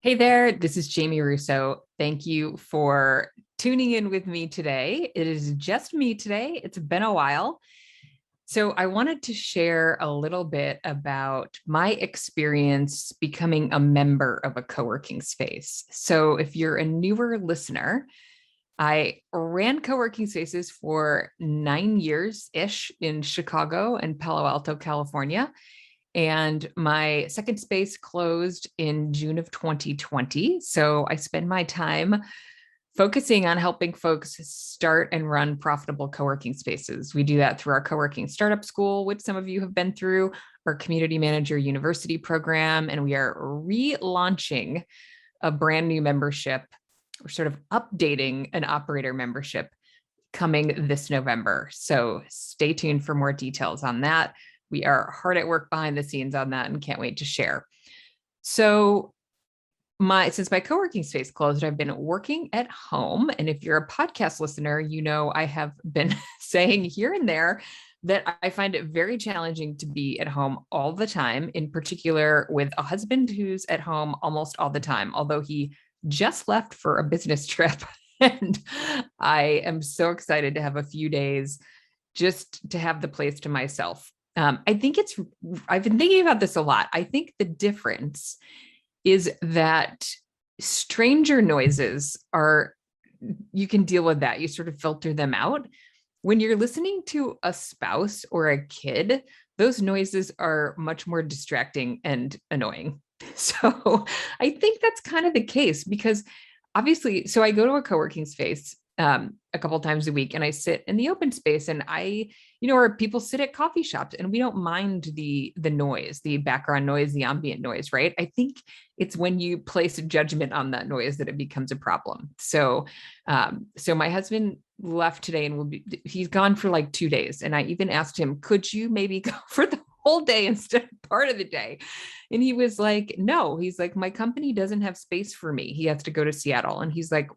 Hey there, this is Jamie Russo. Thank you for tuning in with me today. It is just me today. It's been a while. So, I wanted to share a little bit about my experience becoming a member of a co-working space. So, if you're a newer listener, I ran co-working spaces for 9 years-ish in Chicago and Palo Alto, California. And my second space closed in June of 2020. So I spend my time focusing on helping folks start and run profitable co-working spaces. We do that through our co-working startup school, which some of you have been through, our community manager university program, and we are relaunching a brand new membership. We're sort of updating an operator membership coming this November. So stay tuned for more details on that. We are hard at work behind the scenes on that and can't wait to share. So since my co-working space closed, I've been working at home. And if you're a podcast listener, you know I have been saying here and there that I find it very challenging to be at home all the time, in particular with a husband who's at home almost all the time, although he just left for a business trip. And I am so excited to have a few days just to have the place to myself. I've been thinking about this a lot. I think the difference is that stranger noises you can deal with that. You sort of filter them out. When you're listening to a spouse or a kid, those noises are much more distracting and annoying. So I think that's kind of the case because obviously, so I go to a co-working space a couple times a week and I sit in the open space and or people sit at coffee shops and we don't mind the noise, the background noise, the ambient noise, right? I think it's when you place a judgment on that noise that it becomes a problem. So my husband left today and he's gone for like 2 days. And I even asked him, could you maybe go for the whole day instead of part of the day? And he was like, no, he's like, my company doesn't have space for me. He has to go to Seattle. And he's like,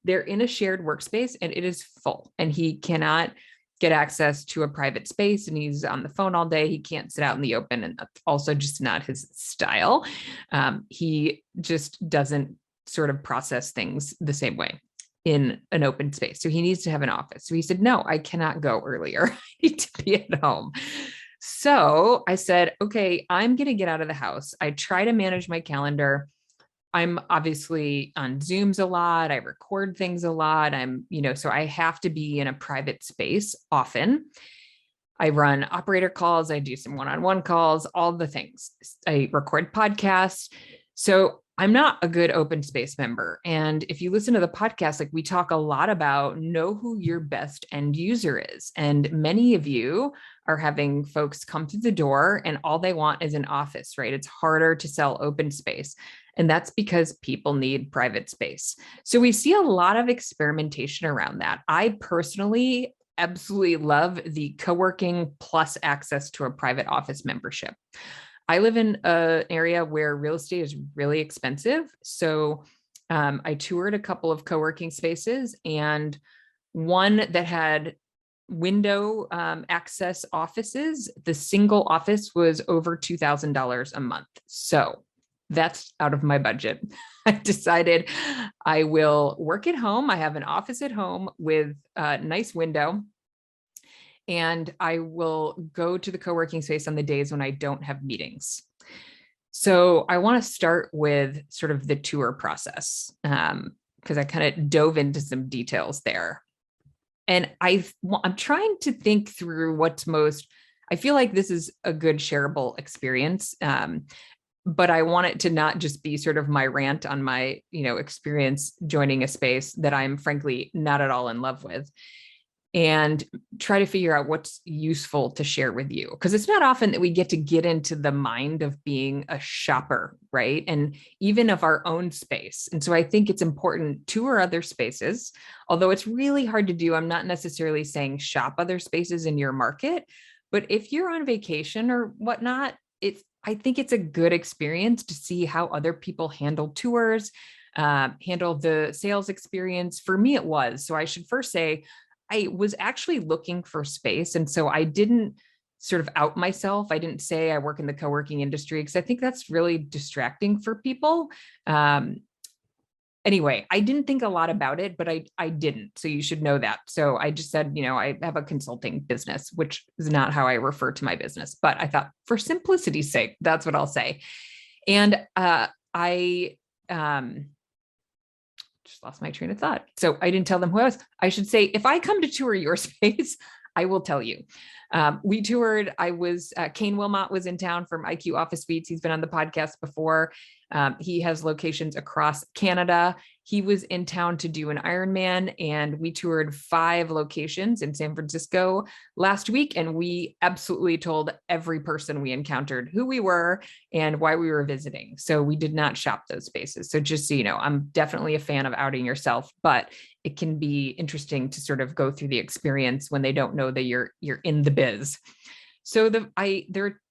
they're in a shared workspace and it is full and he cannot get access to a private space and he's on the phone all day. He can't sit out in the open and that's also just not his style. He just doesn't sort of process things the same way in an open space. So he needs to have an office. So he said, no, I cannot go earlier. I need to be at home. So I said, okay, I'm going to get out of the house. I try to manage my calendar. I'm obviously on Zooms a lot. I record things a lot. So I have to be in a private space often. I run operator calls. I do some one-on-one calls, all the things. I record podcasts. So I'm not a good open space member. And if you listen to the podcast, like we talk a lot about know who your best end user is. And many of you are having folks come through the door and all they want is an office, right? It's harder to sell open space. And that's because people need private space. So we see a lot of experimentation around that. I personally absolutely love the co-working plus access to a private office membership. I live in an area where real estate is really expensive. So I toured a couple of co-working spaces and one that had window access offices. The single office was over $2,000 a month. So that's out of my budget. I decided I will work at home. I have an office at home with a nice window. And I will go to the co-working space on the days when I don't have meetings. So I want to start with sort of the tour process because I kind of dove into some details there. And I'm trying to think through I feel like this is a good shareable experience. But I want it to not just be sort of my rant on my, experience joining a space that I'm frankly not at all in love with, and try to figure out what's useful to share with you. Because it's not often that we get into the mind of being a shopper, right? And even of our own space. And so I think it's important to tour other spaces, although it's really hard to do. I'm not necessarily saying shop other spaces in your market, but if you're on vacation or whatnot, I think it's a good experience to see how other people handle tours, handle the sales experience. For me, it was. So I should first say, I was actually looking for space. And so I didn't sort of out myself. I didn't say I work in the co-working industry because I think that's really distracting for people. Anyway, I didn't think a lot about it, but I didn't. So you should know that. So I just said, I have a consulting business, which is not how I refer to my business, but I thought for simplicity's sake, that's what I'll say. And I just lost my train of thought. So I didn't tell them who I was. I should say, if I come to tour your space, I will tell you. We toured. Kane Wilmot was in town from IQ Office Suites. He's been on the podcast before. He has locations across Canada. He was in town to do an Ironman, and we toured 5 locations in San Francisco last week. And we absolutely told every person we encountered who we were and why we were visiting. So we did not shop those spaces. So just so you know, I'm definitely a fan of outing yourself, but it can be interesting to sort of go through the experience when they don't know that you're in the biz. So I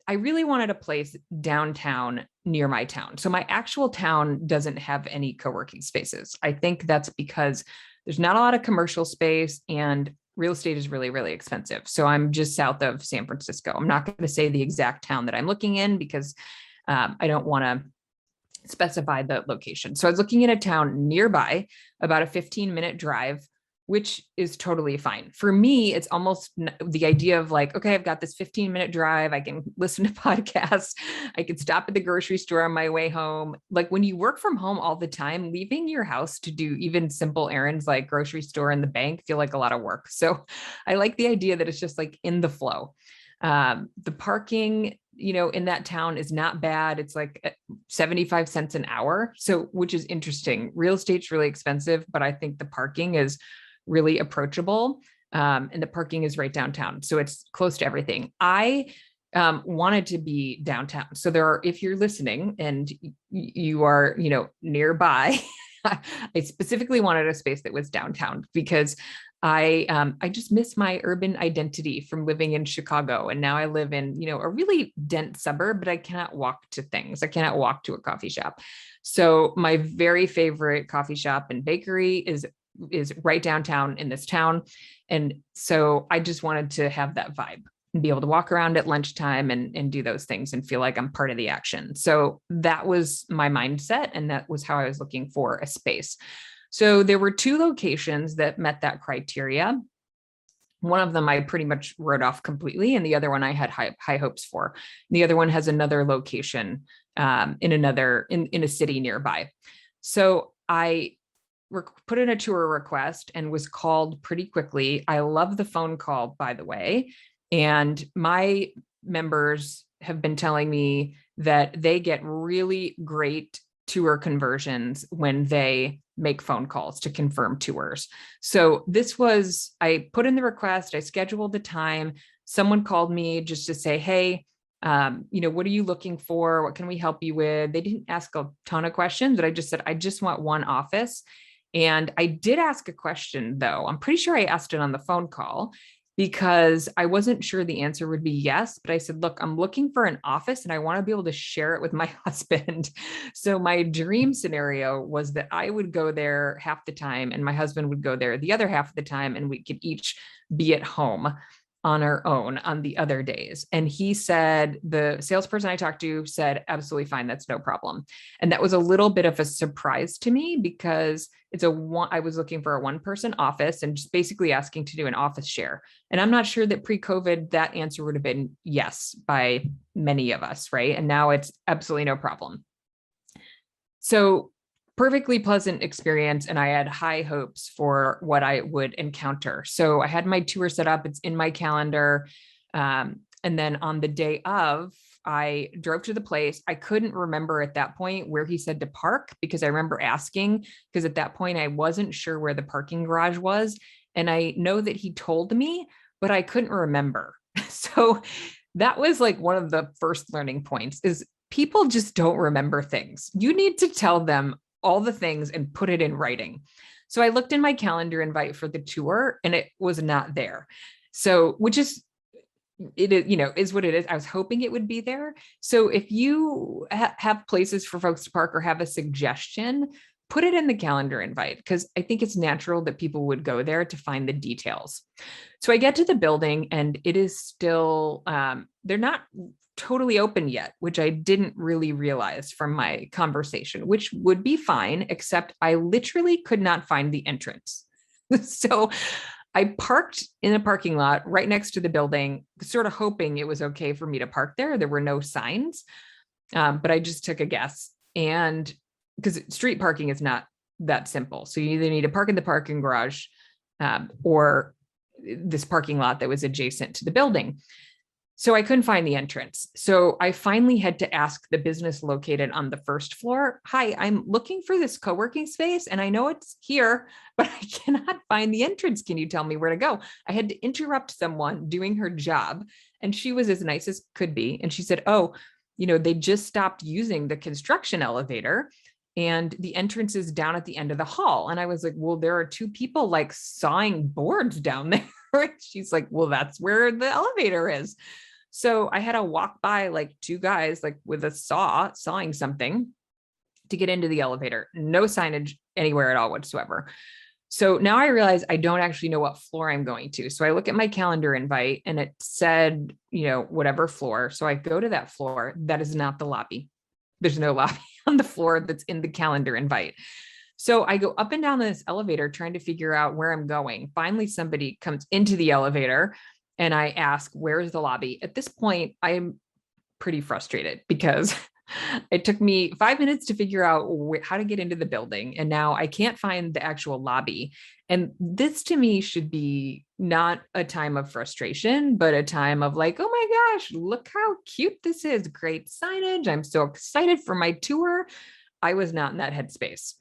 really wanted a place downtown near my town. So my actual town doesn't have any co-working spaces. I think that's because there's not a lot of commercial space and real estate is really, really expensive. So I'm just south of San Francisco. I'm not going to say the exact town that I'm looking in because I don't want to specify the location. So I was looking at a town nearby, about a 15-minute drive, which is totally fine. For me, it's almost the idea of like, okay, I've got this 15-minute drive. I can listen to podcasts. I can stop at the grocery store on my way home. Like when you work from home all the time, leaving your house to do even simple errands like grocery store and the bank feel like a lot of work. So I like the idea that it's just like in the flow. The parking, in that town is not bad. It's like 75 cents an hour. So, which is interesting. Real estate's really expensive, but I think the parking is really approachable. And the parking is right downtown. So it's close to everything. I wanted to be downtown. So if you're listening and you are, nearby, I specifically wanted a space that was downtown because I just miss my urban identity from living in Chicago. And now I live in, a really dense suburb, but I cannot walk to things. I cannot walk to a coffee shop. So my very favorite coffee shop and bakery is right downtown in this town. And so I just wanted to have that vibe and be able to walk around at lunchtime and do those things and feel like I'm part of the action. So that was my mindset. And that was how I was looking for a space. So there were 2 locations that met that criteria. One of them I pretty much wrote off completely, and the other one I had high hopes for. The other one has another location in a city nearby. So I put in a tour request and was called pretty quickly. I love the phone call, by the way. And my members have been telling me that they get really great tour conversions when they make phone calls to confirm tours. So I put in the request, I scheduled the time. Someone called me just to say, hey, what are you looking for? What can we help you with? They didn't ask a ton of questions, but I just said, I just want one office. And I did ask a question though. I'm pretty sure I asked it on the phone call because I wasn't sure the answer would be yes, but I said, look, I'm looking for an office and I want to be able to share it with my husband. So my dream scenario was that I would go there half the time and my husband would go there the other half of the time, and we could each be at home on our own on the other days. And he said, the salesperson I talked to said, absolutely fine. That's no problem. And that was a little bit of a surprise to me because I was looking for a 1-person office and just basically asking to do an office share. And I'm not sure that pre-COVID, that answer would have been yes by many of us, right? And now it's absolutely no problem. So perfectly pleasant experience. And I had high hopes for what I would encounter. So I had my tour set up. It's in my calendar. And then on the day of, I drove to the place. I couldn't remember at that point where he said to park because I remember asking, because at that point I wasn't sure where the parking garage was. And I know that he told me, but I couldn't remember. So that was like one of the first learning points is people just don't remember things. You need to tell them all the things and put it in writing. So I looked in my calendar invite for the tour and it was not there. So, which is, it is, is what it is. I was hoping it would be there. So if you have places for folks to park or have a suggestion, put it in the calendar invite because I think it's natural that people would go there to find the details. So I get to the building and it is still, they're not totally open yet, which I didn't really realize from my conversation, which would be fine, except I literally could not find the entrance. So I parked in a parking lot right next to the building, sort of hoping it was okay for me to park there. There were no signs, but I just took a guess. And because street parking is not that simple. So you either need to park in the parking garage or this parking lot that was adjacent to the building. So I couldn't find the entrance. So I finally had to ask the business located on the first floor, hi, I'm looking for this co-working space and I know it's here, but I cannot find the entrance. Can you tell me where to go? I had to interrupt someone doing her job and she was as nice as could be. And she said, oh, they just stopped using the construction elevator and the entrance is down at the end of the hall. And I was like, well, there are two people like sawing boards down there. She's like, well, that's where the elevator is. So I had to walk by like two guys like with a saw sawing something to get into the elevator. No signage anywhere at all whatsoever. So now I realize I don't actually know what floor I'm going to. So I look at my calendar invite and it said, whatever floor. So I go to that floor. That is not the lobby. There's no lobby on the floor that's in the calendar invite. So I go up and down this elevator trying to figure out where I'm going. Finally, somebody comes into the elevator and I ask, where is the lobby? At this point, I'm pretty frustrated because it took me 5 minutes to figure out how to get into the building. And now I can't find the actual lobby. And this to me should be not a time of frustration, but a time of like, oh my gosh, look how cute this is. Great signage. I'm so excited for my tour. I was not in that headspace.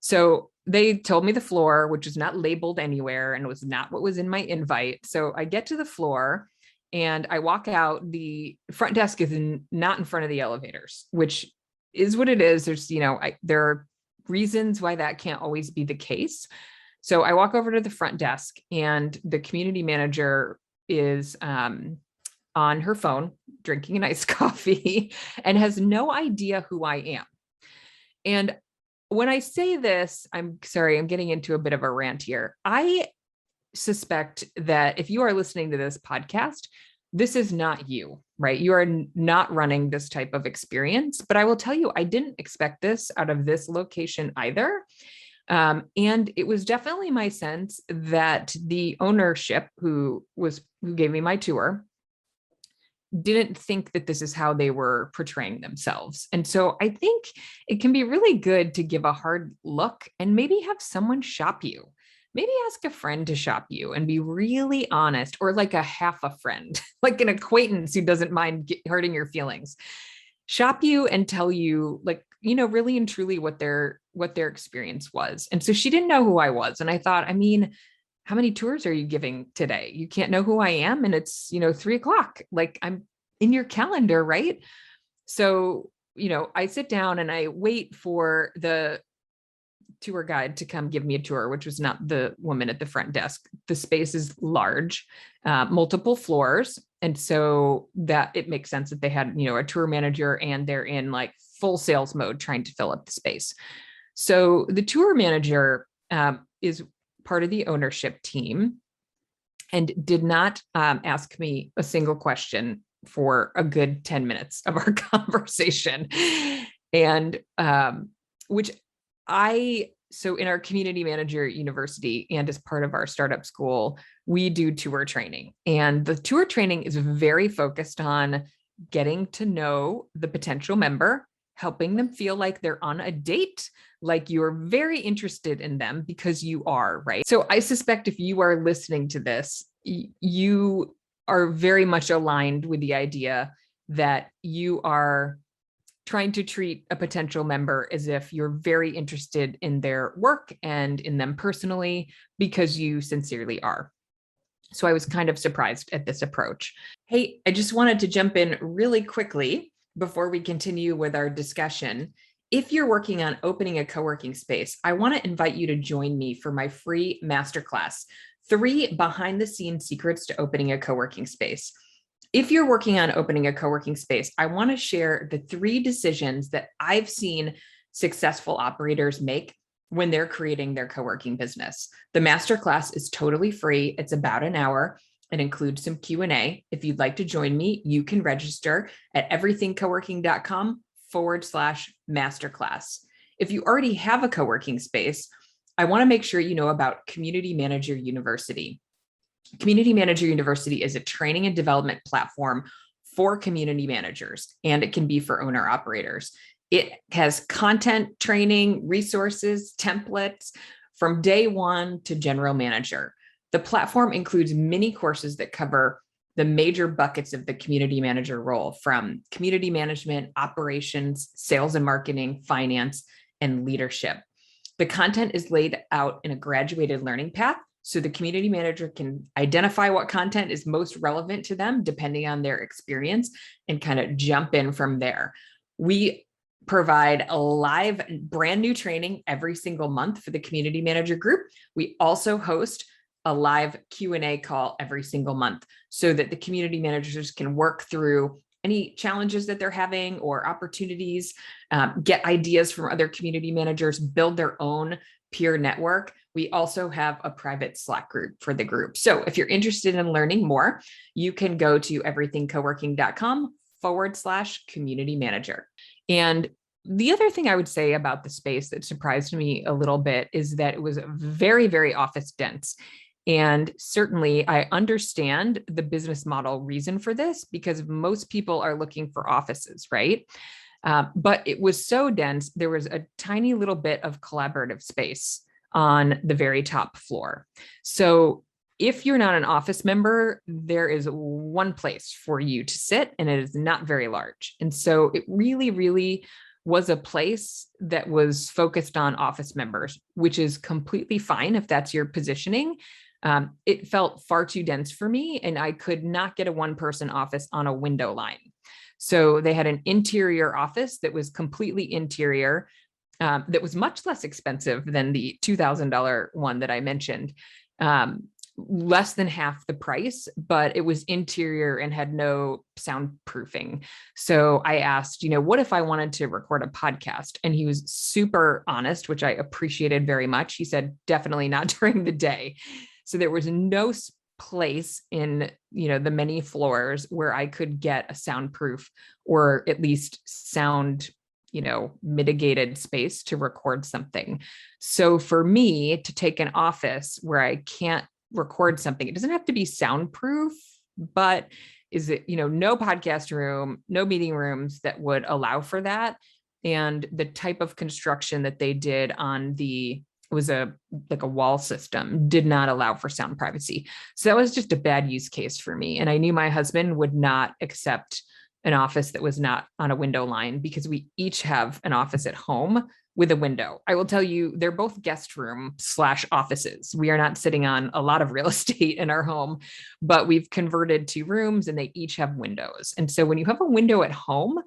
So they told me the floor, which is not labeled anywhere and was not what was in my invite. So I get to the floor and I walk out. The front desk is not in front of the elevators, which is what it is. There's, there are reasons why that can't always be the case. So I walk over to the front desk and the community manager is on her phone, drinking an iced coffee and has no idea who I am. And when I say this, I'm sorry, I'm getting into a bit of a rant here. I suspect that if you are listening to this podcast, this is not you, right? You are not running this type of experience, but I will tell you, I didn't expect this out of this location either. And it was definitely my sense that the ownership who gave me my tour didn't think that this is how they were portraying themselves. And so I think it can be really good to give a hard look and maybe have someone shop you. Maybe ask a friend to shop you and be really honest, or like a half a friend, like an acquaintance who doesn't mind hurting your feelings. Shop you and tell you like, really and truly what their experience was. And so she didn't know who I was. And I thought, how many tours are you giving today? You can't know who I am. And it's, 3:00, like I'm in your calendar, right? So, I sit down and I wait for the tour guide to come give me a tour, which was not the woman at the front desk. The space is large, multiple floors. And so that it makes sense that they had, a tour manager and they're in like full sales mode trying to fill up the space. So the tour manager is part of the ownership team and did not ask me a single question for a good 10 minutes of our conversation. And so in our community manager university and as part of our startup school, we do tour training. And the tour training is very focused on getting to know the potential member, helping them feel like they're on a date, like you're very interested in them because you are, right? So I suspect if you are listening to this, you are very much aligned with the idea that you are trying to treat a potential member as if you're very interested in their work and in them personally, because you sincerely are. So I was kind of surprised at this approach. Hey, I just wanted to jump in really quickly before we continue with our discussion. If you're working on opening a co-working space, I want to invite you to join me for my free masterclass, 3 behind-the-scenes secrets to opening a co-working space. If you're working on opening a co-working space, I want to share the 3 decisions that I've seen successful operators make when they're creating their co-working business. The masterclass is totally free. It's about an hour. It includes some Q&A. If you'd like to join me, you can register at everythingcoworking.com/masterclass. If you already have a co-working space, I want to make sure you know about Community Manager University. Community Manager University is a training and development platform for community managers, and it can be for owner operators. It has content, training, resources, templates from day one to general manager. The platform includes mini courses that cover the major buckets of the community manager role, from community management, operations, sales and marketing, finance, and leadership. The content is laid out in a graduated learning path, so the community manager can identify what content is most relevant to them depending on their experience and kind of jump in from there. We provide a live brand new training every single month for the community manager group. We also host a live Q&A call every single month so that the community managers can work through any challenges that they're having or opportunities, get ideas from other community managers, build their own peer network. We also have a private Slack group for the group. So if you're interested in learning more, you can go to everythingcoworking.com/community manager. And the other thing I would say about the space that surprised me a little bit is that it was very, very office dense. And certainly I understand the business model reason for this, because most people are looking for offices, right? But it was so dense, there was a tiny little bit of collaborative space on the very top floor. So if you're not an office member, there is one place for you to sit, and it is not very large. And so it really, really was a place that was focused on office members, which is completely fine if that's your positioning. It felt far too dense for me, and I could not get a one-person office on a window line. So they had an interior office that was completely interior, that was much less expensive than the $2,000 one that I mentioned. Less than half the price, but it was interior and had no soundproofing. So I asked, what if I wanted to record a podcast? And he was super honest, which I appreciated very much. He said, definitely not during the day. So there was no place in, the many floors where I could get a soundproof or at least sound, mitigated space to record something. So for me to take an office where I can't record something, it doesn't have to be soundproof, but is it, no podcast room, no meeting rooms that would allow for that. And the type of construction that they did on it was like a wall system, did not allow for sound privacy. So that was just a bad use case for me. And I knew my husband would not accept an office that was not on a window line, because we each have an office at home with a window. I will tell you, they're both guest room / offices. We are not sitting on a lot of real estate in our home, but we've converted 2 rooms and they each have windows. And so when you have a window at home,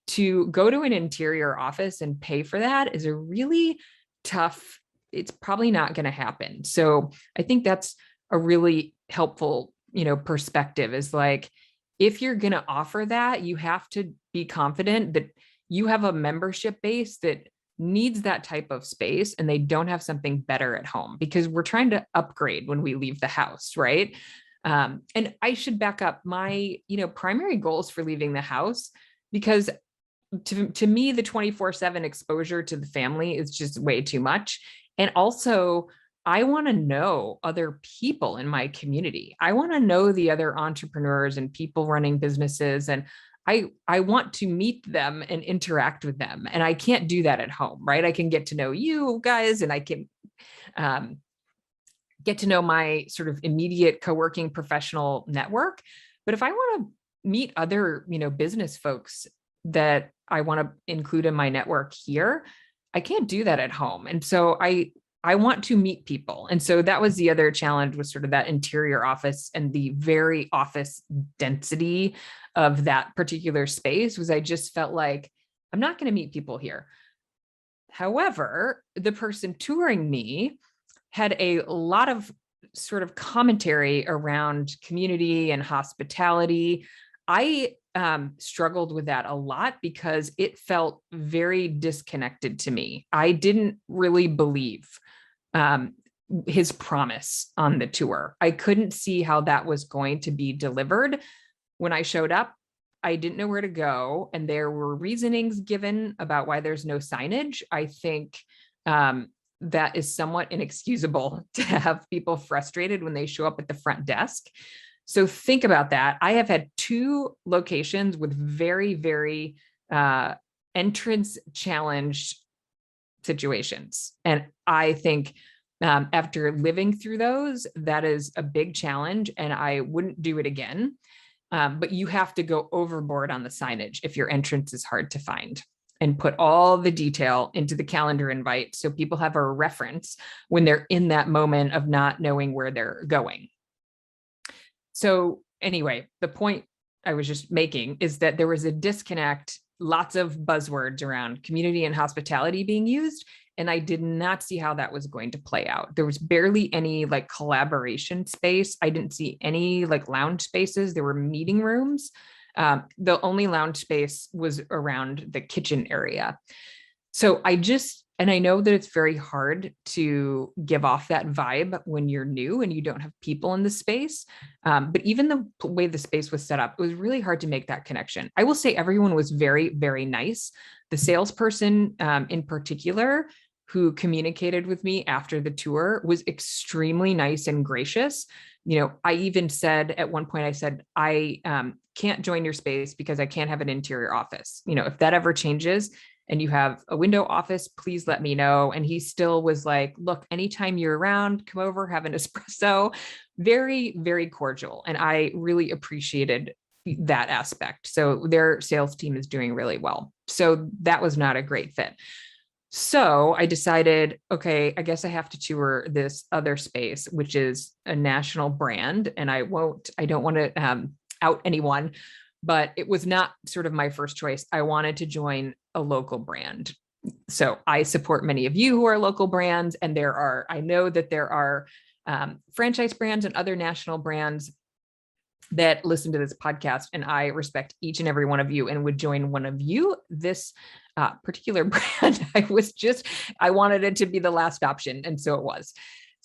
to go to an interior office and pay for that is a really tough, it's probably not going to happen. So I think that's a really helpful, perspective, is like, if you're going to offer that, you have to be confident that you have a membership base that needs that type of space and they don't have something better at home, because we're trying to upgrade when we leave the house, right? And I should back up my, primary goals for leaving the house, because to me, the 24/7 exposure to the family is just way too much. And also, I want to know other people in my community. I want to know the other entrepreneurs and people running businesses. And I want to meet them and interact with them. And I can't do that at home, right? I can get to know you guys, and I can get to know my sort of immediate co-working professional network. But if I want to meet other, business folks that I want to include in my network here, I can't do that at home. And so I want to meet people. And so that was the other challenge, was sort of that interior office and the very office density of that particular space. Was I just felt like I'm not going to meet people here. However, the person touring me had a lot of sort of commentary around community and hospitality. I struggled with that a lot because it felt very disconnected to me. I didn't really believe his promise on the tour. I couldn't see how that was going to be delivered. When I showed up, I didn't know where to go, and there were reasonings given about why there's no signage. I think that is somewhat inexcusable to have people frustrated when they show up at the front desk. So think about that. I have had 2 locations with very, very entrance challenged situations. And I think after living through those, that is a big challenge, and I wouldn't do it again. But you have to go overboard on the signage if your entrance is hard to find, and put all the detail into the calendar invite so people have a reference when they're in that moment of not knowing where they're going. So anyway, the point I was just making is that there was a disconnect, lots of buzzwords around community and hospitality being used, and I did not see how that was going to play out. There was barely any like collaboration space. I didn't see any like lounge spaces. There were meeting rooms. The only lounge space was around the kitchen area. So and I know that it's very hard to give off that vibe when you're new and you don't have people in the space. But even the way the space was set up, it was really hard to make that connection. I will say everyone was very, very nice. The salesperson in particular, who communicated with me after the tour, was extremely nice and gracious. I even said at one point, I said, I can't join your space because I can't have an interior office. If that ever changes and you have a window office, please let me know. And he still was like, look, anytime you're around, come over, have an espresso. Very, very cordial. And I really appreciated that aspect. So their sales team is doing really well. So that was not a great fit. So I decided, okay, I guess I have to tour this other space, which is a national brand. And I don't want to out anyone, but it was not sort of my first choice. I wanted to join a local brand. So I support many of you who are local brands, and I know that there are franchise brands and other national brands that listen to this podcast, and I respect each and every one of you and would join one of you. This particular brand, I wanted it to be the last option. And so it was.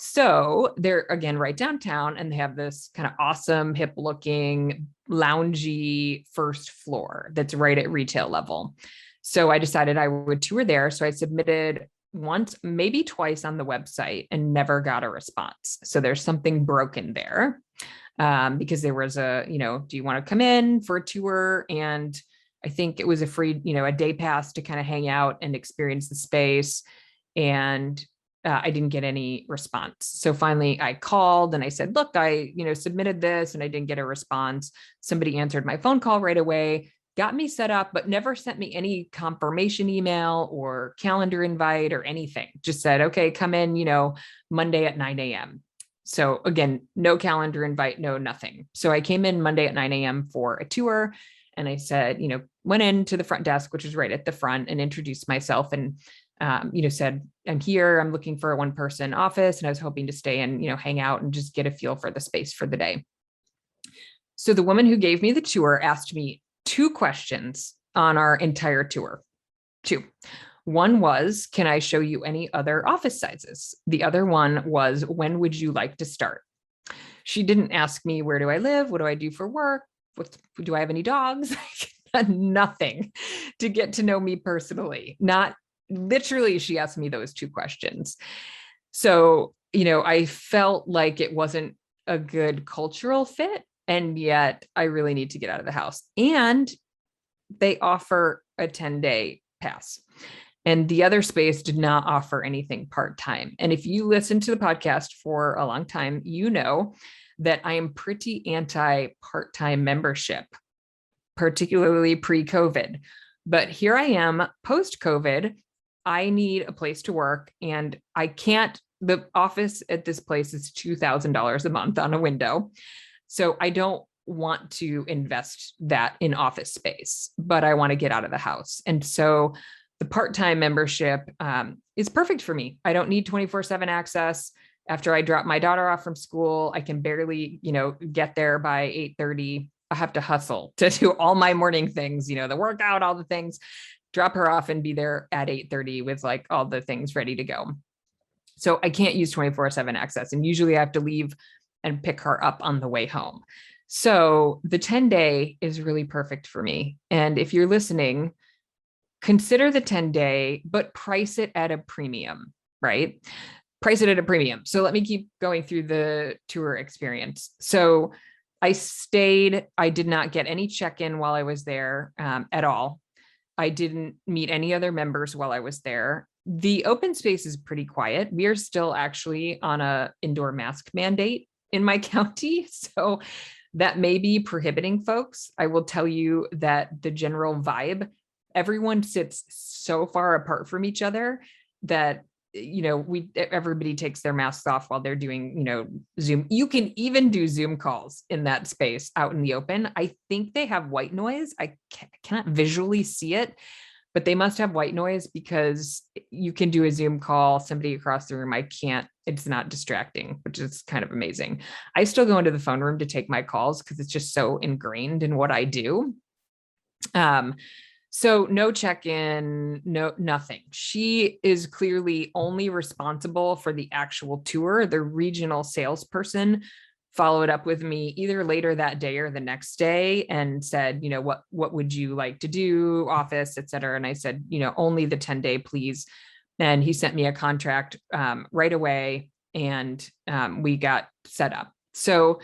So they're, again, right downtown, and they have this kind of awesome, hip looking, loungy first floor that's right at retail level. So I decided I would tour there. So I submitted once, maybe twice on the website, and never got a response. So there's something broken there. Because there was do you want to come in for a tour? And I think it was a free, a day pass to kind of hang out and experience the space. And I didn't get any response. So finally I called and I said, look, I, submitted this and I didn't get a response. Somebody answered my phone call right away, got me set up, but never sent me any confirmation email or calendar invite or anything. Just said, okay, come in, Monday at 9 a.m. So again, no calendar invite, no nothing. So I came in Monday at 9 a.m. for a tour, and I said, went into the front desk, which was right at the front, and introduced myself and, said, I'm here, I'm looking for a 1-person office, and I was hoping to stay and, hang out and just get a feel for the space for the day. So the woman who gave me the tour asked me 2 questions on our entire tour. 2. One was, can I show you any other office sizes? The other one was, when would you like to start? She didn't ask me, where do I live? What do I do for work? Do I have any dogs? Nothing to get to know me personally. Not literally, she asked me those 2 questions. So, I felt like it wasn't a good cultural fit. And yet I really need to get out of the house. And they offer a 10-day pass. And the other space did not offer anything part-time. And if you listen to the podcast for a long time, you know that I am pretty anti-part-time membership, particularly pre-COVID. But here I am post-COVID. I need a place to work, and I can't, the office at this place is $2,000 a month on a window. So I don't want to invest that in office space, but I want to get out of the house. And so the part-time membership is perfect for me. I don't need 24/7 access. After I drop my daughter off from school, I can barely, get there by 8:30. I have to hustle to do all my morning things, the workout, all the things, drop her off and be there at 8:30 with like all the things ready to go. So I can't use 24/7 access. And usually I have to leave and pick her up on the way home. So the 10-day is really perfect for me. And if you're listening, consider the 10-day, but price it at a premium, right? Price it at a premium. So let me keep going through the tour experience. So I did not get any check-in while I was there at all. I didn't meet any other members while I was there. The open space is pretty quiet. We are still actually on a indoor mask mandate in my county. So that may be prohibiting folks. I will tell you that the general vibe, everyone sits so far apart from each other that everybody takes their masks off while they're doing, Zoom. You can even do Zoom calls in that space out in the open. I think they have white noise. I cannot visually see it, but they must have white noise because you can do a Zoom call, somebody across the room. I can't, it's not distracting, which is kind of amazing. I still go into the phone room to take my calls because it's just so ingrained in what I do. So no check-in, no, nothing. She is clearly only responsible for the actual tour. The regional salesperson followed up with me either later that day or the next day and said, what would you like to do, office, et cetera. And I said, only the 10-day, please. And he sent me a contract right away and we got set up. So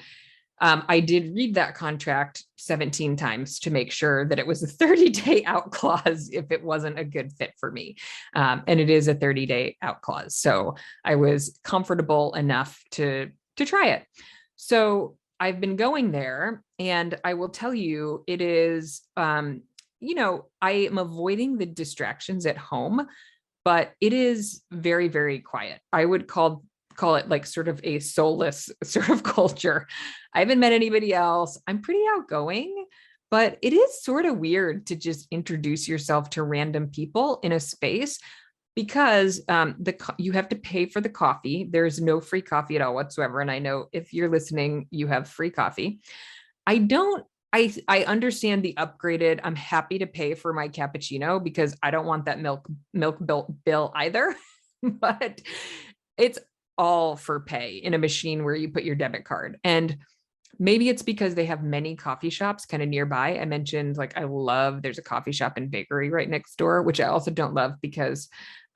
I did read that contract 17 times to make sure that it was a 30-day out clause if it wasn't a good fit for me. And it is a 30-day out clause. So I was comfortable enough to try it. So I've been going there and I will tell you, it is, I am avoiding the distractions at home, but it is very, very quiet. I would call it like sort of a soulless sort of culture. I haven't met anybody else. I'm pretty outgoing, but it is sort of weird to just introduce yourself to random people in a space because you have to pay for the coffee. There's no free coffee at all whatsoever. And I know if you're listening, you have free coffee. I understand the upgraded. I'm happy to pay for my cappuccino because I don't want that milk bill either, but it's all for pay in a machine where you put your debit card. And maybe it's because they have many coffee shops kind of nearby. I mentioned there's a coffee shop and bakery right next door, which I also don't love because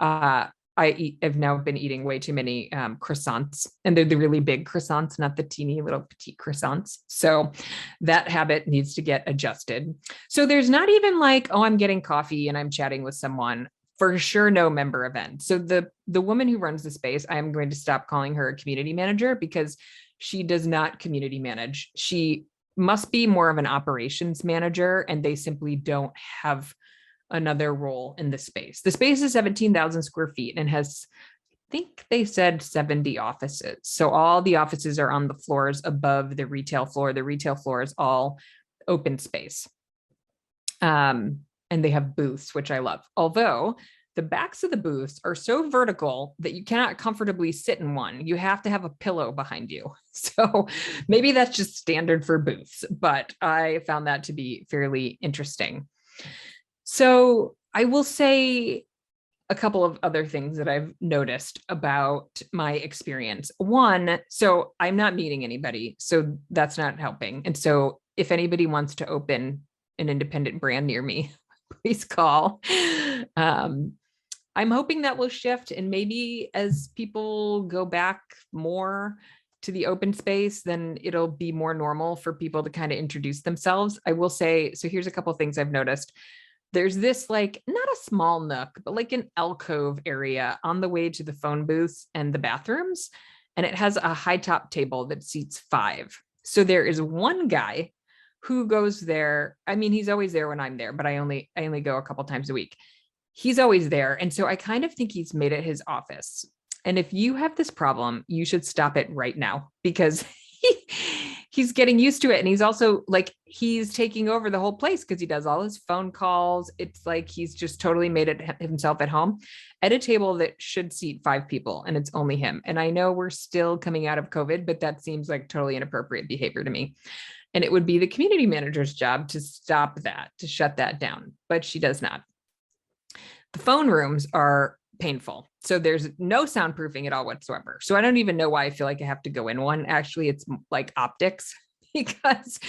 I've now been eating way too many croissants, and they're the really big croissants, not the teeny little petite croissants. So that habit needs to get adjusted. So there's not even I'm getting coffee and I'm chatting with someone. For sure, no member event. So the woman who runs the space, I am going to stop calling her a community manager because she does not community manage. She must be more of an operations manager, and they simply don't have another role in the space. The space is 17,000 square feet and has, I think they said 70 offices. So all the offices are on the floors above the retail floor. The retail floor is all open space. And they have booths, which I love. Although the backs of the booths are so vertical that you cannot comfortably sit in one. You have to have a pillow behind you. So maybe that's just standard for booths, but I found that to be fairly interesting. So I will say a couple of other things that I've noticed about my experience. One, so I'm not meeting anybody, so that's not helping. And so if anybody wants to open an independent brand near me, please call. I'm hoping that will shift, and maybe as people go back more to the open space, then it'll be more normal for people to kind of introduce themselves. I will say, so here's a couple of things I've noticed. There's this not a small nook, but an alcove area on the way to the phone booths and the bathrooms. And it has a high top table that seats 5. So there is one guy who goes there. I mean, he's always there when I'm there, but I only go a couple times a week. He's always there. And so I kind of think he's made it his office. And if you have this problem, you should stop it right now because he's getting used to it. And he's also he's taking over the whole place because he does all his phone calls. It's he's just totally made it himself at home at a table that should seat 5 people, and it's only him. And I know we're still coming out of COVID, but that seems like totally inappropriate behavior to me. And it would be the community manager's job to stop that, to shut that down, but she does not. The phone rooms are painful. So there's no soundproofing at all whatsoever. So I don't even know why I feel like I have to go in one. Actually, it's like optics because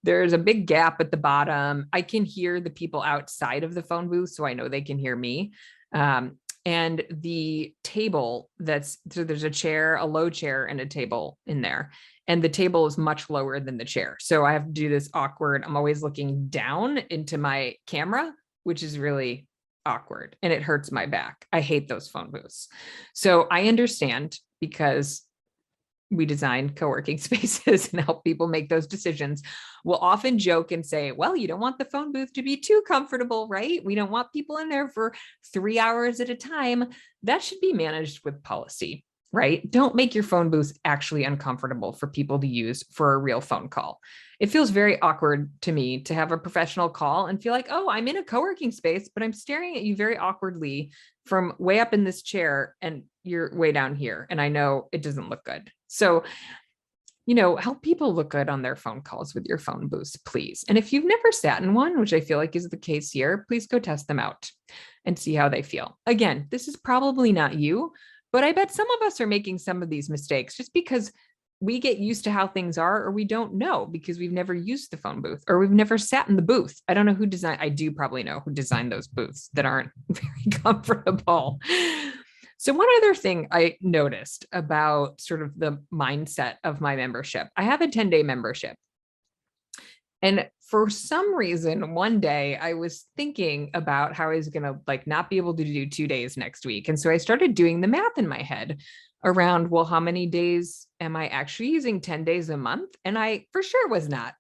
there's a big gap at the bottom. I can hear the people outside of the phone booth, so I know they can hear me. And the table so there's a chair, a low chair, and a table in there. And the table is much lower than the chair. So I have to do this awkward, I'm always looking down into my camera, which is really awkward and it hurts my back. I hate those phone booths. So I understand because we design co-working spaces and help people make those decisions. We'll often joke and say, well, you don't want the phone booth to be too comfortable, right? We don't want people in there for 3 hours at a time. That should be managed with policy, right? Don't make your phone booth actually uncomfortable for people to use for a real phone call. It feels very awkward to me to have a professional call and feel like, oh, I'm in a co-working space, but I'm staring at you very awkwardly from way up in this chair and you're way down here. And I know it doesn't look good. So, help people look good on their phone calls with your phone booths, please. And if you've never sat in one, which I feel like is the case here, please go test them out and see how they feel. Again, this is probably not you, but I bet some of us are making some of these mistakes just because we get used to how things are, or we don't know because we've never used the phone booth or we've never sat in the booth. I don't know who designed, I do probably know who designed those booths that aren't very comfortable. So one other thing I noticed about sort of the mindset of my membership, I have a 10-day membership. And for some reason, one day I was thinking about how I was going to not be able to do 2 days next week. And so I started doing the math in my head around, well, how many days am I actually using? 10 days a month? And I for sure was not.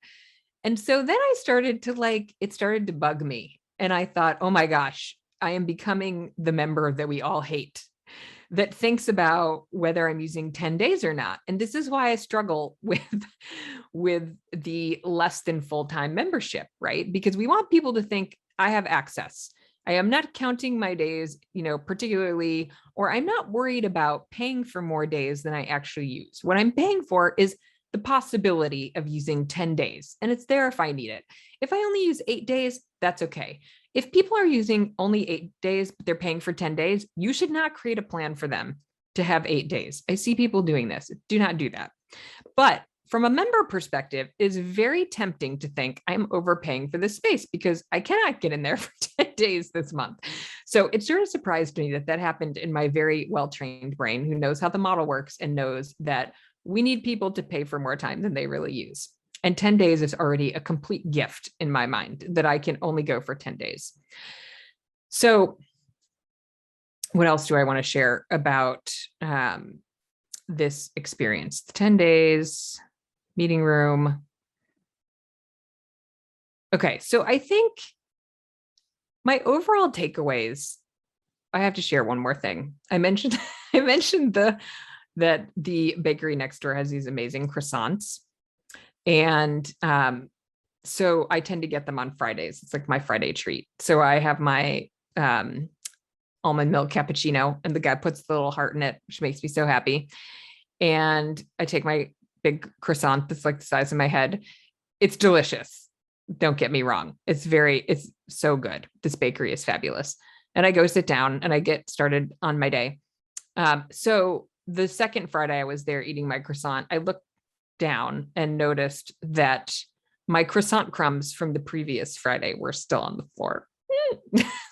And so then I started to it started to bug me. And I thought, oh my gosh, I am becoming the member that we all hate, that thinks about whether I'm using 10 days or not. And this is why I struggle with the less than full-time membership, right? Because we want people to think I have access. I am not counting my days, particularly, or I'm not worried about paying for more days than I actually use. What I'm paying for is the possibility of using 10 days, and it's there if I need it. If I only use 8 days, that's okay. If people are using only 8 days, but they're paying for 10 days, you should not create a plan for them to have 8 days. I see people doing this. Do not do that. But from a member perspective, it's very tempting to think I'm overpaying for this space because I cannot get in there for 10 days this month. So it sort of surprised me that happened in my very well-trained brain, who knows how the model works and knows that we need people to pay for more time than they really use. And 10 days is already a complete gift in my mind that I can only go for 10 days. So what else do I want to share about this experience? The 10 days, meeting room. Okay, so I think my overall takeaways, I have to share one more thing. I mentioned that the bakery next door has these amazing croissants. And so I tend to get them on Fridays. It's like my Friday treat. So I have my almond milk cappuccino, and the guy puts the little heart in it, which makes me so happy. And I take my big croissant that's like the size of my head. It's delicious. Don't get me wrong. It's so good. This bakery is fabulous. And I go sit down and I get started on my day. So the second Friday I was there eating my croissant, I looked down and noticed that my croissant crumbs from the previous Friday were still on the floor.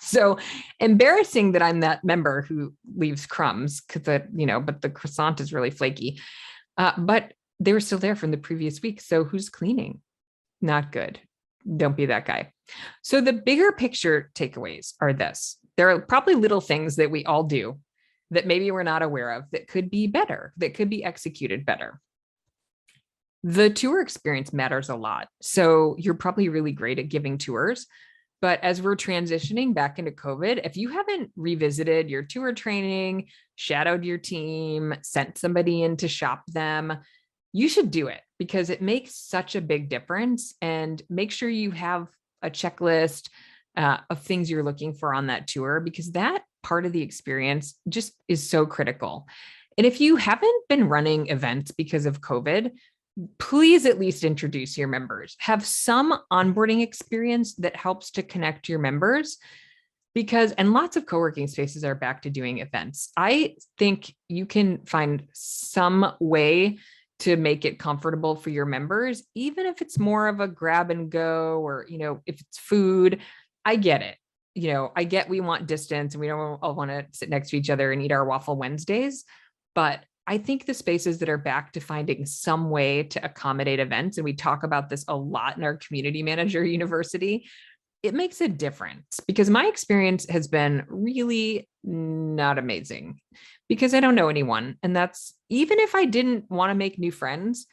So embarrassing that I'm that member who leaves crumbs but the croissant is really flaky. But they were still there from the previous week. So who's cleaning? Not good. Don't be that guy. So the bigger picture takeaways are this. There are probably little things that we all do that maybe we're not aware of that could be better, that could be executed better. The tour experience matters a lot. So you're probably really great at giving tours, but as we're transitioning back into COVID, if you haven't revisited your tour training, shadowed your team, sent somebody in to shop them, you should do it because it makes such a big difference. And make sure you have a checklist of things you're looking for on that tour, because that part of the experience just is so critical. And if you haven't been running events because of COVID, please at least introduce your members. Have some onboarding experience that helps to connect your members, because, and lots of co-working spaces are back to doing events. I think you can find some way to make it comfortable for your members, even if it's more of a grab and go, or, if it's food. I get it. I get we want distance and we don't all want to sit next to each other and eat our waffle Wednesdays. But I think the spaces that are back to finding some way to accommodate events, and we talk about this a lot in our community manager university, it makes a difference, because my experience has been really not amazing because I don't know anyone. And that's, even if I didn't want to make new friends,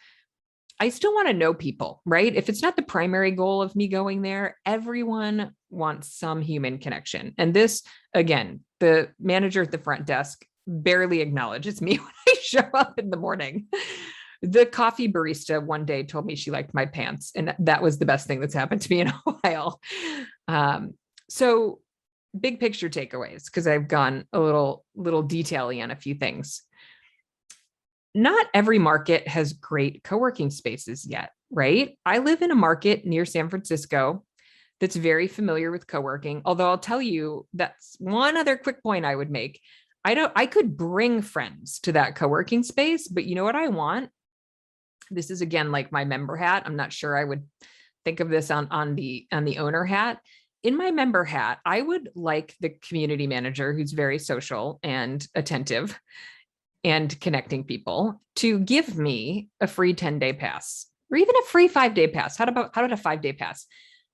I still want to know people, right? If it's not the primary goal of me going there, everyone wants some human connection. And this, again, the manager at the front desk barely acknowledges me when I show up in the morning. The coffee barista one day told me she liked my pants, and that was the best thing that's happened to me in a while. So big picture takeaways, because I've gone a little detail-y on a few things. Not every market has great co-working spaces yet, right? I live in a market near San Francisco that's very familiar with co-working, although I'll tell you, that's one other quick point I would make. I could bring friends to that co-working space, but you know what I want? This is, again, like my member hat. I'm not sure I would think of this on the owner hat. In my member hat, I would like the community manager, who's very social and attentive and connecting people, to give me a free 10-day pass, or even a free 5-day pass. How about a 5-day pass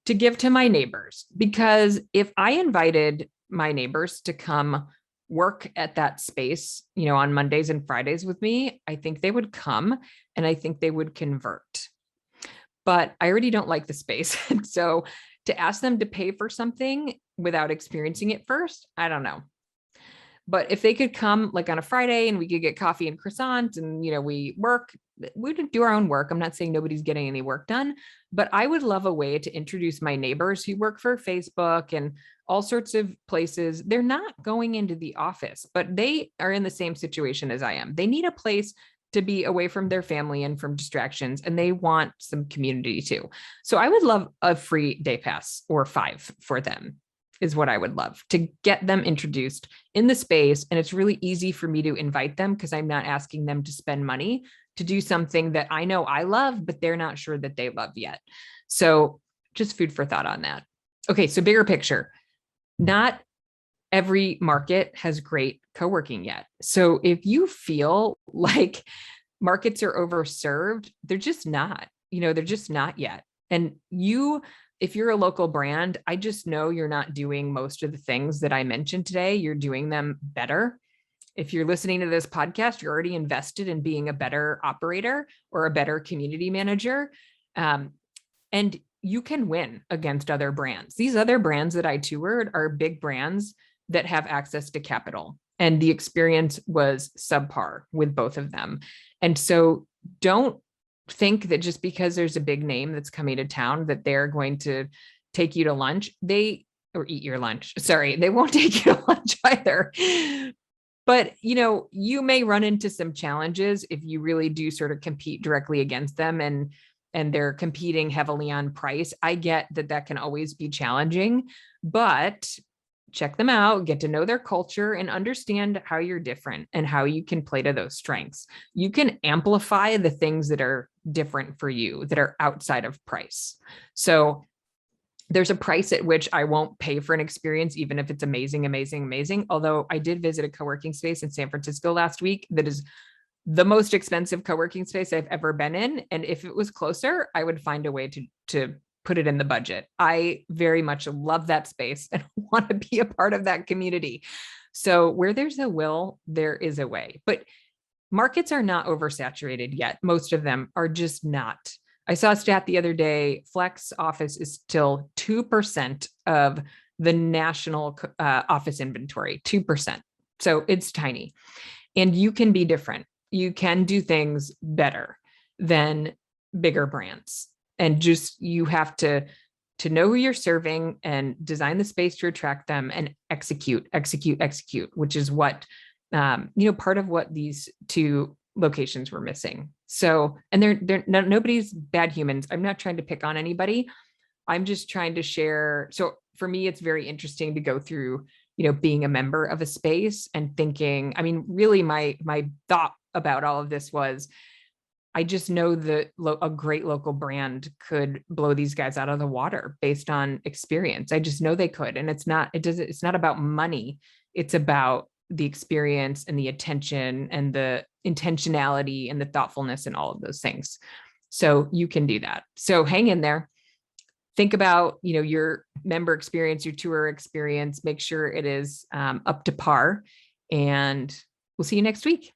to give to my neighbors? Because if I invited my neighbors to come work at that space, on Mondays and Fridays with me, I think they would come and I think they would convert. But I already don't like the space. So to ask them to pay for something without experiencing it first, I don't know. But if they could come like on a Friday and we could get coffee and croissants and, we would do our own work. I'm not saying nobody's getting any work done, but I would love a way to introduce my neighbors who work for Facebook and all sorts of places. They're not going into the office, but they are in the same situation as I am. They need a place to be away from their family and from distractions, and they want some community too. So I would love a free day pass, or 5 for them, is what I would love, to get them introduced in the space. And it's really easy for me to invite them, because I'm not asking them to spend money to do something that I know I love, but they're not sure that they love yet. So just food for thought on that. Okay, so bigger picture. Not every market has great co-working yet. So if you feel like markets are overserved, they're just not, they're just not yet. And if you're a local brand, I just know you're not doing most of the things that I mentioned today. You're doing them better. If you're listening to this podcast, you're already invested in being a better operator or a better community manager. And you can win against other brands. These other brands that I toured are big brands that have access to capital. And the experience was subpar with both of them. And so don't think that just because there's a big name that's coming to town that they're going to take you to lunch, or eat your lunch. Sorry, they won't take you to lunch either. But, you may run into some challenges if you really do sort of compete directly against them and they're competing heavily on price. I get that can always be challenging, but check them out, get to know their culture, and understand how you're different and how you can play to those strengths. You can amplify the things that are different for you, that are outside of price. So there's a price at which I won't pay for an experience, even if it's amazing, amazing, amazing. Although I did visit a co-working space in San Francisco last week that is the most expensive co-working space I've ever been in. And if it was closer, I would find a way to put it in the budget. I very much love that space and want to be a part of that community. So where there's a will, there is a way. But markets are not oversaturated yet. Most of them are just not. I saw a stat the other day, flex office is still 2% of the national office inventory, 2%. So it's tiny. And you can be different. You can do things better than bigger brands. And just, you have to know who you're serving and design the space to attract them and execute, which is what, part of what these two locations were missing. So, and nobody's bad humans. I'm not trying to pick on anybody. I'm just trying to share. So for me, it's very interesting to go through, being a member of a space and thinking, I mean, really my thought about all of this was, I just know that a great local brand could blow these guys out of the water based on experience. I just know they could. And it's not about money. It's about the experience and the attention and the intentionality and the thoughtfulness and all of those things. So you can do that. So hang in there. Think about, your member experience, your tour experience, make sure it is up to par, and we'll see you next week.